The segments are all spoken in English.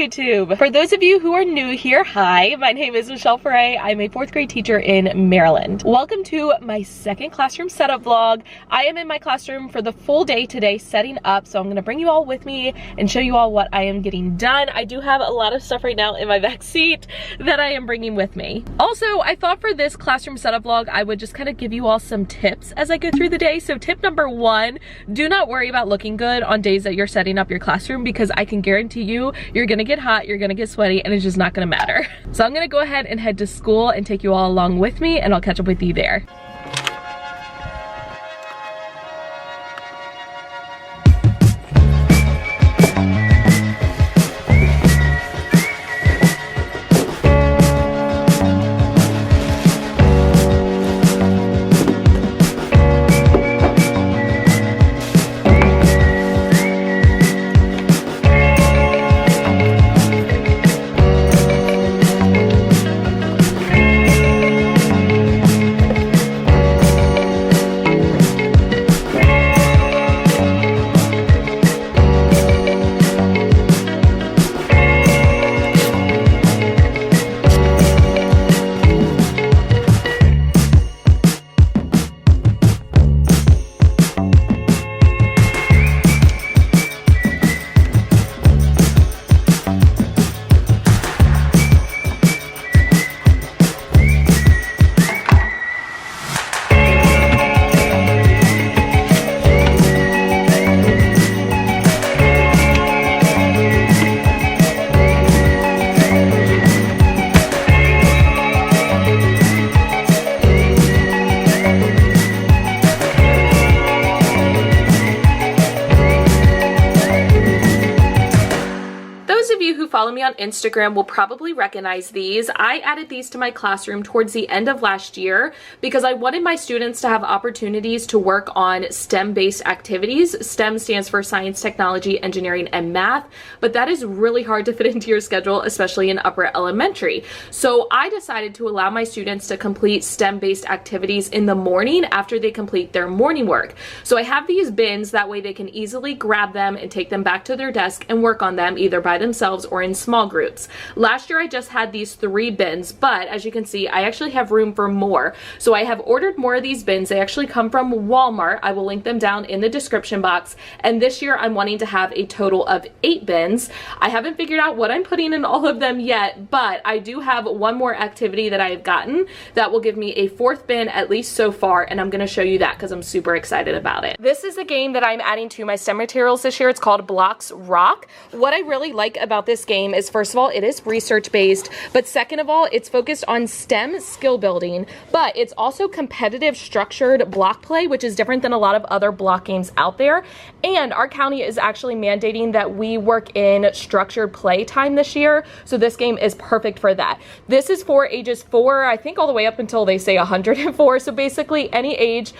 YouTube. For those of you who are new here, hi, my name is Ferré. I'm a 4th grade teacher in Maryland. Welcome to my second classroom setup vlog. I am in my classroom for the full day today setting up, so I'm gonna bring you all with me and show you all what I am getting done. I do have a lot of stuff right now in my back seat that I am bringing with me. Also, I thought for this classroom setup vlog, I would just kind of give you all some tips as I go through the day. So tip number 1, do not worry about looking good on days that you're setting up your classroom, because I can guarantee you're gonna get hot, you're gonna get sweaty, and it's just not gonna matter. So I'm gonna go ahead and head to school and take you all along with me, and I'll catch up with you there. Follow me on Instagram will probably recognize these. I added these to my classroom towards the end of last year because I wanted my students to have opportunities to work on STEM-based activities. STEM stands for science, technology, engineering, and math, but that is really hard to fit into your schedule, especially in upper elementary. So I decided to allow my students to complete STEM-based activities in the morning after they complete their morning work. So I have these bins, that way they can easily grab them and take them back to their desk and work on them either by themselves or in small groups. Last year I just had these 3 bins, but as you can see, I actually have room for more. So I have ordered more of these bins. They actually come from Walmart. I will link them down in the description box. And this year I'm wanting to have a total of 8 bins. I haven't figured out what I'm putting in all of them yet, but I do have one more activity that I have gotten that will give me a 4th bin at least so far, and I'm gonna show you that because I'm super excited about it. This is the game that I'm adding to my STEM materials this year. It's called Blocks Rock. What I really like about this game is, first of all, it is research based, but second of all, it's focused on STEM skill building, but it's also competitive structured block play, which is different than a lot of other block games out there. And our county is actually mandating that we work in structured play time this year, so this game is perfect for that. This is for ages 4, I think, all the way up until they say 104, so basically any age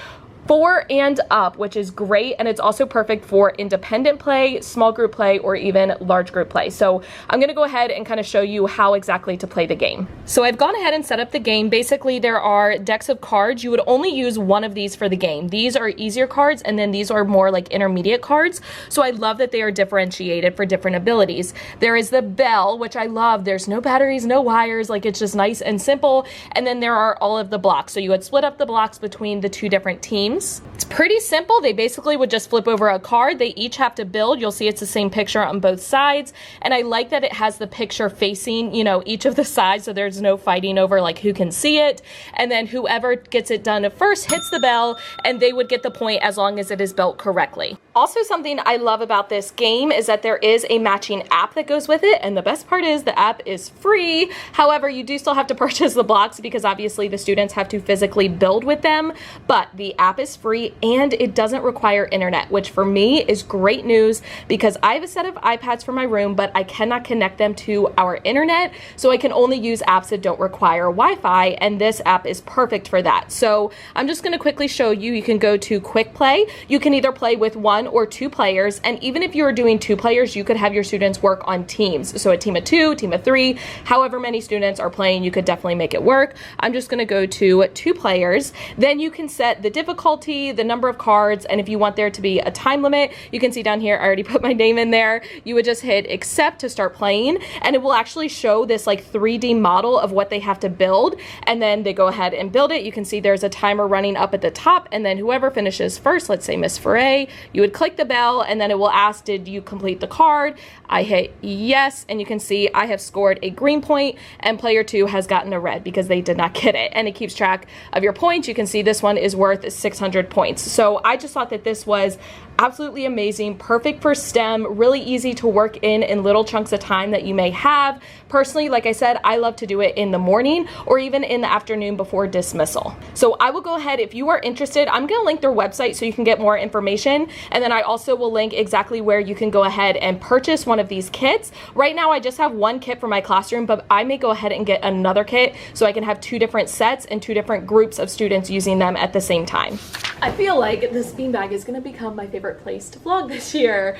4 and up, which is great, and it's also perfect for independent play, small group play, or even large group play. So I'm gonna go ahead and kind of show you how exactly to play the game. So I've gone ahead and set up the game. Basically, there are decks of cards. You would only use one of these for the game. These are easier cards, and then these are more like intermediate cards. So I love that they are differentiated for different abilities. There is the bell, which I love. There's no batteries, no wires, like it's just nice and simple. And then there are all of the blocks. So you would split up the blocks between the 2 different teams. It's pretty simple. They basically would just flip over a card. They each have to build. You'll see it's the same picture on both sides. And I like that it has the picture facing, you know, each of the sides, so there's no fighting over like who can see it. And then whoever gets it done first hits the bell, and they would get the point as long as it is built correctly. Also, something I love about this game is that there is a matching app that goes with it, and the best part is the app is free. However, you do still have to purchase the blocks because obviously the students have to physically build with them, but the app is free and it doesn't require internet, which for me is great news because I have a set of iPads for my room, but I cannot connect them to our internet, so I can only use apps that don't require Wi-Fi, and this app is perfect for that. So I'm just going to quickly show you. You can go to Quick Play. You can either play with 1 or 2 players, and even if you are doing 2 players, you could have your students work on teams. So a team of 2, team of 3, however many students are playing, you could definitely make it work. I'm just going to go to 2 players. Then you can set the difficulty difficulty, the number of cards, and if you want there to be a time limit, you can see down here, I already put my name in there. You would just hit accept to start playing, and it will actually show this like 3D model of what they have to build, and then they go ahead and build it. You can see there's a timer running up at the top, and then whoever finishes first, let's say Miss Ferré, you would click the bell, and then it will ask, did you complete the card? I hit yes, and you can see I have scored a green point, and player 2 has gotten a red because they did not get it, and it keeps track of your points. You can see this one is worth 600 points. So I just thought that this was absolutely amazing, perfect for STEM, really easy to work in little chunks of time that you may have. Personally, like I said, I love to do it in the morning or even in the afternoon before dismissal. So I will go ahead, if you are interested, I'm gonna link their website so you can get more information, and then I also will link exactly where you can go ahead and purchase one of these kits. Right now I just have one kit for my classroom, but I may go ahead and get another kit so I can have 2 different sets and 2 different groups of students using them at the same time. I feel like this beanbag is gonna become my favorite place to vlog this year.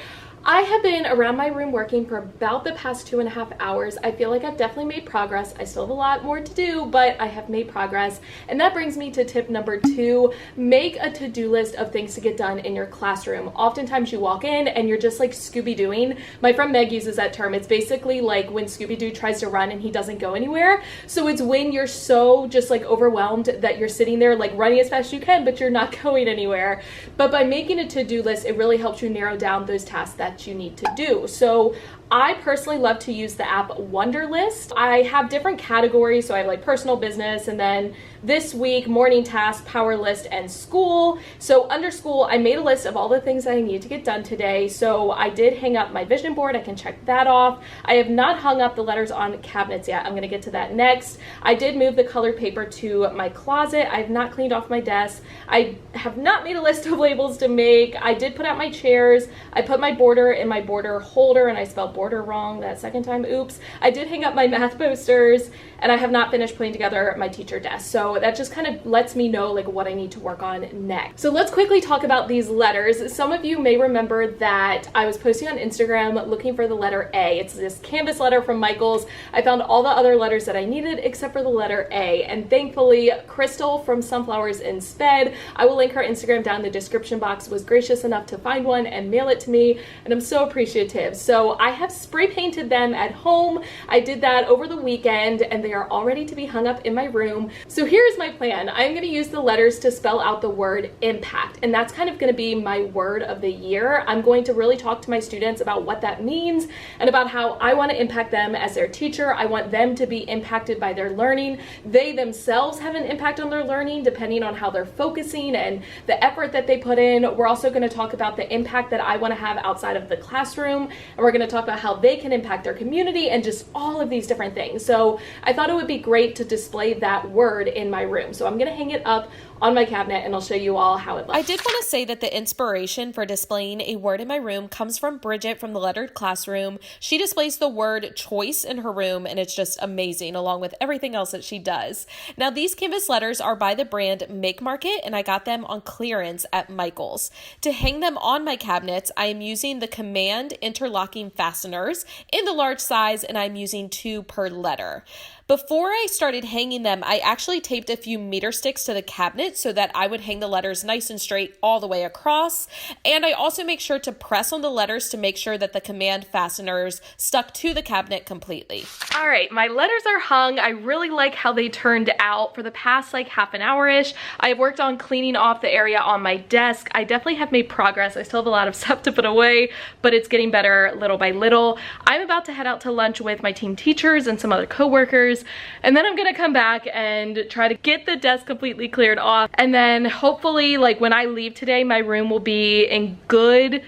I have been around my room working for about the past 2.5 hours. I feel like I've definitely made progress. I still have a lot more to do, but I have made progress. And that brings me to tip number 2, make a to-do list of things to get done in your classroom. Oftentimes you walk in and you're just like Scooby-Dooing. My friend Meg uses that term. It's basically like when Scooby-Doo tries to run and he doesn't go anywhere. So it's when you're so just like overwhelmed that you're sitting there like running as fast as you can, but you're not going anywhere. But by making a to-do list, it really helps you narrow down those tasks that you need to do. So I personally love to use the app Wunderlist. I have different categories, so I have like personal, business, and then this week, morning task, power list, and school. So under school, I made a list of all the things that I need to get done today. So I did hang up my vision board. I can check that off. I have not hung up the letters on cabinets yet. I'm gonna get to that next. I did move the colored paper to my closet. I have not cleaned off my desk. I have not made a list of labels to make. I did put out my chairs. I put my border in my border holder, and I spelled border wrong that second time, oops. I did hang up my math posters, and I have not finished putting together my teacher desk. So that just kind of lets me know like what I need to work on next. So let's quickly talk about these letters. Some of you may remember that I was posting on Instagram looking for the letter A. It's this canvas letter from Michaels. I found all the other letters that I needed except for the letter A, and thankfully Crystal from Sunflowers in SPED, I will link her Instagram down in the description box, was gracious enough to find one and mail it to me, and I'm so appreciative. So I have spray painted them at home. I did that over the weekend, and they are all ready to be hung up in my room. So here's my plan. I'm going to use the letters to spell out the word impact, and that's kind of going to be my word of the year. I'm going to really talk to my students about what that means and about how I want to impact them as their teacher. I want them to be impacted by their learning. They themselves have an impact on their learning depending on how they're focusing and the effort that they put in. We're also going to talk about the impact that I want to have outside of the classroom, and we're going to talk about how they can impact their community and just all of these different things. So I thought it would be great to display that word in my room. So I'm going to hang it up on my cabinet and I'll show you all how it looks. I did want to say that the inspiration for displaying a word in my room comes from Bridget from the Lettered Classroom. She displays the word choice in her room, and it's just amazing along with everything else that she does. Now these canvas letters are by the brand Make Market, and I got them on clearance at Michaels. To hang them on my cabinets, I am using the Command interlocking fasteners in the large size, and I'm using 2 per letter. Before I started hanging them, I actually taped a few meter sticks to the cabinet so that I would hang the letters nice and straight all the way across. And I also make sure to press on the letters to make sure that the Command fasteners stuck to the cabinet completely. All right, my letters are hung. I really like how they turned out. For the past like half an hour-ish, I have worked on cleaning off the area on my desk. I definitely have made progress. I still have a lot of stuff to put away, but it's getting better little by little. I'm about to head out to lunch with my team teachers and some other coworkers, and then I'm gonna come back and try to get the desk completely cleared off, and then hopefully like when I leave today, my room will be in good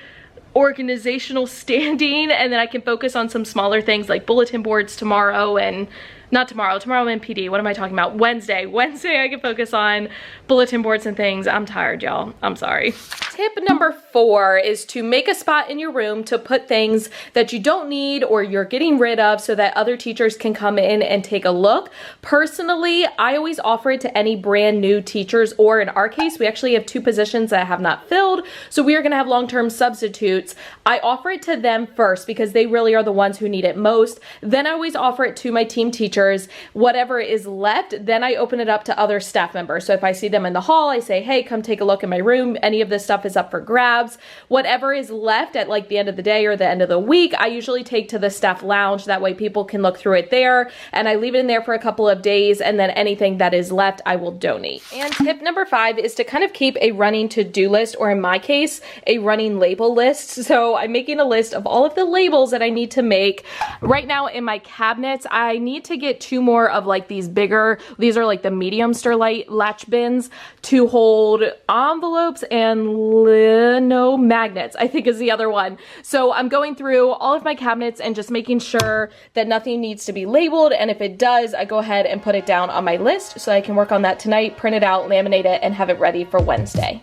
organizational standing, and then I can focus on some smaller things like bulletin boards tomorrow, and not tomorrow, I'm in PD, what am I talking about? Wednesday I can focus on bulletin boards and things. I'm tired, y'all, I'm sorry. Tip number 4 is to make a spot in your room to put things that you don't need or you're getting rid of so that other teachers can come in and take a look. Personally, I always offer it to any brand new teachers, or in our case, we actually have 2 positions that have not filled, so we are gonna have long-term substitutes. I offer it to them first because they really are the ones who need it most. Then I always offer it to my team teachers teachers. Whatever is left, then I open it up to other staff members. So if I see them in the hall, I say, hey, come take a look in my room. Any of this stuff is up for grabs. Whatever is left at like the end of the day or the end of the week, I usually take to the staff lounge. That way people can look through it there, and I leave it in there for a couple of days, and then anything that is left, I will donate. And tip number 5 is to kind of keep a running to-do list, or in my case, a running label list. So I'm making a list of all of the labels that I need to make. Right now in my cabinets, I need to get 2 more of like these bigger, these are like the medium Sterlite latch bins to hold envelopes and lino magnets, I think is the other one. So I'm going through all of my cabinets and just making sure that nothing needs to be labeled, and if it does, I go ahead and put it down on my list so I can work on that tonight, print it out, laminate it, and have it ready for Wednesday.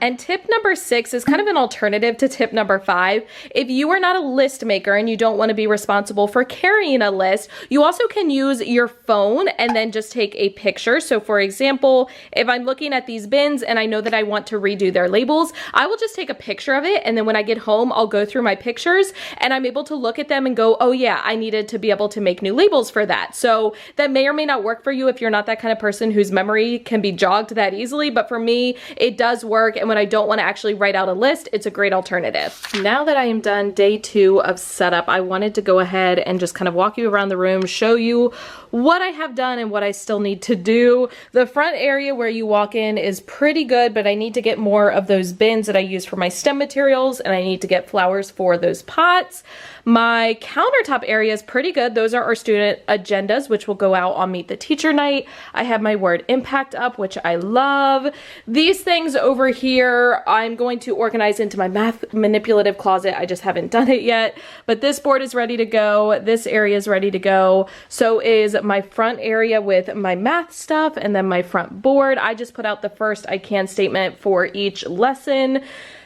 And tip number 6 is kind of an alternative to tip number 5. If you are not a list maker and you don't want to be responsible for carrying a list, you also can use your phone and then just take a picture. So for example, if I'm looking at these bins and I know that I want to redo their labels, I will just take a picture of it, and then when I get home, I'll go through my pictures and I'm able to look at them and go, oh yeah, I needed to be able to make new labels for that. So that may or may not work for you if you're not that kind of person whose memory can be jogged that easily, but for me, it does work, and when I don't want to actually write out a list, it's a great alternative. Now that I am done day 2 of setup, I wanted to go ahead and just kind of walk you around the room, show you what I have done and what I still need to do. The front area where you walk in is pretty good, but I need to get more of those bins that I use for my STEM materials, and I need to get flowers for those pots. My countertop area is pretty good. Those are our student agendas, which will go out on Meet the Teacher night. I have my word impact up, which I love. These things over here, I'm going to organize into my math manipulative closet. I just haven't done it yet, but this board is ready to go. This area is ready to go. So is my front area with my math stuff, and then my front board. I just put out the first I can statement for each lesson.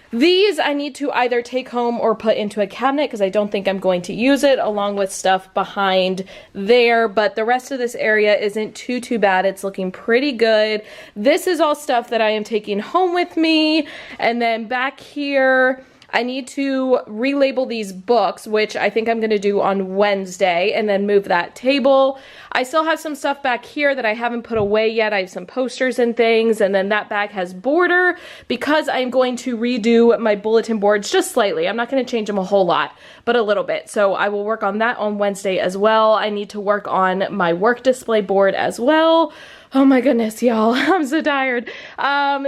These I need to either take home or put into a cabinet because I don't think I'm going to use it, along with stuff behind there, but the rest of this area isn't too bad. It's looking pretty good. This is all stuff that I am taking home with me, and then back here, I need to relabel these books, which I think I'm going to do on Wednesday, and then move that table. I still have some stuff back here that I haven't put away yet. I have some posters and things, and then that bag has border because I'm going to redo my bulletin boards just slightly. I'm not going to change them a whole lot, but a little bit. So I will work on that on Wednesday as well. I need to work on my work display board as well. Oh my goodness, y'all, I'm so tired.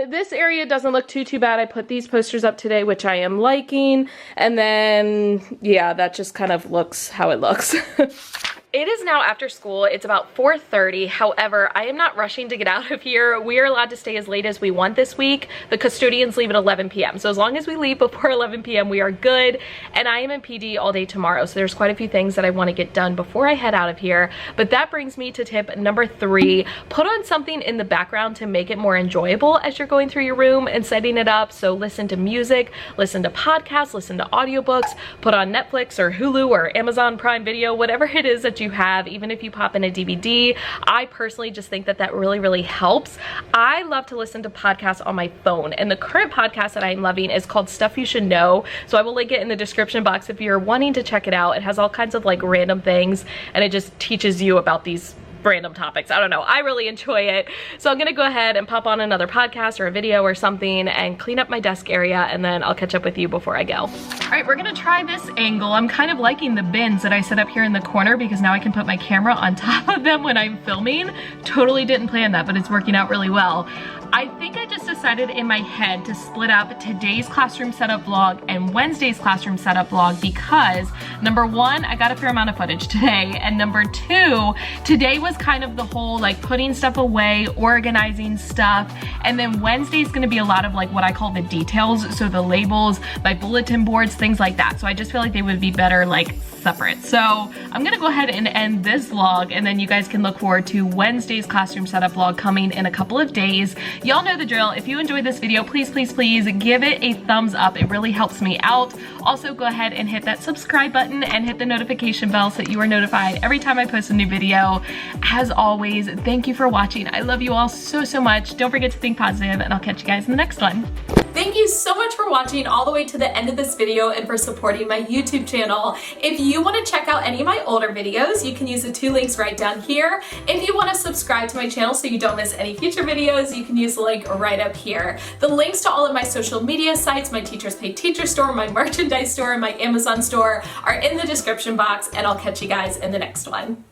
This area doesn't look too bad. I put these posters up today, which I am liking. And then, yeah, that just kind of looks how it looks. It is now after school. It's about 4:30. However, I am not rushing to get out of here. We are allowed to stay as late as we want this week. The custodians leave at 11 p.m. So as long as we leave before 11 p.m., we are good. And I am in PD all day tomorrow. So there's quite a few things that I want to get done before I head out of here. But that brings me to tip number 3. Put on something in the background to make it more enjoyable as you're going through your room and setting it up. So listen to music, listen to podcasts, listen to audiobooks, put on Netflix or Hulu or Amazon Prime Video, whatever it is that you have, even if you pop in a DVD. I personally just think that that really helps. I love to listen to podcasts on my phone, and the current podcast that I'm loving is called Stuff You Should Know. So I will link it in the description box if you're wanting to check it out. It has all kinds of like random things, and it just teaches you about these random topics. I don't know. I really enjoy it. So I'm gonna go ahead and pop on another podcast or a video or something and clean up my desk area, and then I'll catch up with you before I go. All right, we're gonna try this angle. I'm kind of liking the bins that I set up here in the corner because now I can put my camera on top of them when I'm filming. Totally didn't plan that, but it's working out really well. I think I just decided in my head to split up today's classroom setup vlog and Wednesday's classroom setup vlog because number one, I got a fair amount of footage today, and number two, today was kind of the whole like putting stuff away, organizing stuff, and then Wednesday's gonna be a lot of like what I call the details, so the labels, my bulletin boards, things like that. So I just feel like they would be better like separate. So I'm gonna go ahead and end this vlog, and then you guys can look forward to Wednesday's classroom setup vlog coming in a couple of days. Y'all know the drill. If you enjoyed this video, please, please, please give it a thumbs up. It really helps me out. Also, go ahead and hit that subscribe button and hit the notification bell so that you are notified every time I post a new video. As always, thank you for watching. I love you all so, so much. Don't forget to think positive, and I'll catch you guys in the next one. Thank you so much for watching all the way to the end of this video and for supporting my YouTube channel. If you want to check out any of my older videos, you can use the 2 links right down here. If you want to subscribe to my channel so you don't miss any future videos, you can use the link right up here. The links to all of my social media sites, my Teachers Pay Teacher store, my merchandise store, and my Amazon store are in the description box, and I'll catch you guys in the next one.